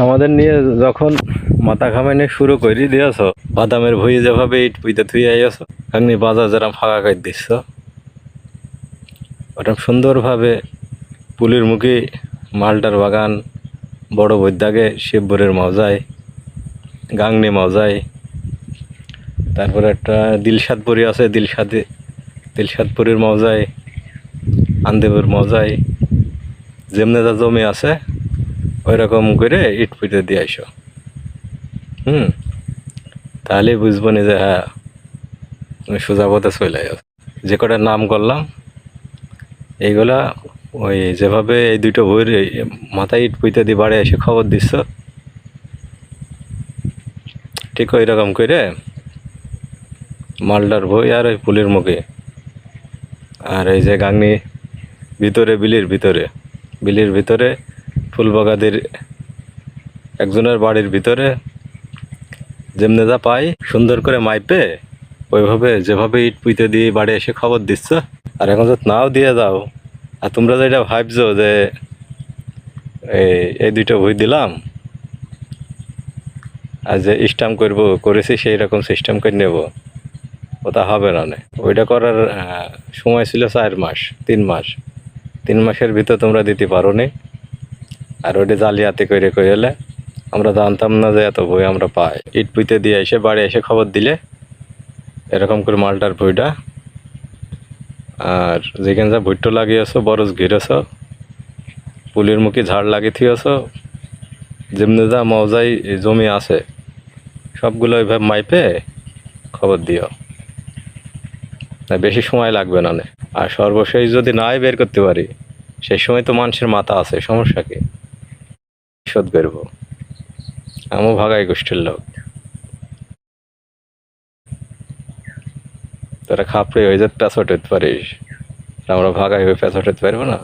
আমাদের নিয়ে যখন মাথা ঘামাইনে শুরু করি দিয়েছ বাদামের ভুঁই যেভাবে ইট পুইতে থুই আইয়াছ এমনি বাজার যেরকম ফাঁকা করে দিচ্ছ ওরকম সুন্দরভাবে পুলির মুখে মালটার বাগান বড় বৈদ্যাগে শিবপুরের মজায় গাংনি মজায় তারপরে একটা দিলশাদপুরি আছে দিলশাদপুরের মজায় আন্দেপুর মজায় যেমনে যা জমি আছে ওই রকম করে ইট পুঁতে দিয়ে আইসো তাহলে বুঝবো না যে হ্যাঁ তুমি সোজা পথে চলে যাও। যে কটার নাম করলাম এইগুলা ওই যেভাবে এই দুটো বইয়ের মাথায় ইট পুঁতে দিয়ে বাড়ি এসে খবর দিচ্ছ ঠিক ওই রকম করে মালটার বই আর ওই পুলের মুখে আর এই যে গাংনি ভিতরে বিলির ভিতরে ফুলবাগাদের একজনের বাড়ির ভিতরে যেমনে যা পাই সুন্দর করে মাইপে ওইভাবে যেভাবে ইট পুঁতে দিয়ে বাড়ি এসে খবর দিচ্ছ। আর এখন যদি নাও দিয়ে যাও আর তোমরা যেটা ভাবছো যে এই দুইটা বই দিলাম আর যে স্ট্যাম্প করেছি সেই রকম সিস্টেম করে নেব ওটা হবে না। ওইটা করার সময় ছিল 4 মাস 3 মাসের ভিতর তোমরা দিতে পারো নি। আর ওইটা জালিয়াতি করে এলে আমরা জানতাম না যে এত বই আমরা পাই। ইট পুঁতে দিয়ে এসে বাড়ি এসে খবর দিলে এরকম করে মালটার বইটা আর যেখানে যা ভুট্টো লাগিয়েছ বরজ ঘিরেছ পুলির মুখে ঝাড় লাগিয়ে থিয়েছ যেমনি যা মজাই জমি আছে সবগুলো ওইভাবে মাইপে খবর দিও, বেশি সময় লাগবে না। আর সর্বশেষ যদি নাই বের করতে পারি সেই সময় তো মানুষের মাথা আছে, সমস্যা কি, শোধ করবো। আমিও ভাগাই গোষ্ঠীর লোক, তোরা খাপড়ে হয়ে যেতে পেঁচট হতে পারিস, আমরা ভাগাই হয়ে পেঁচট হতে পারবো না।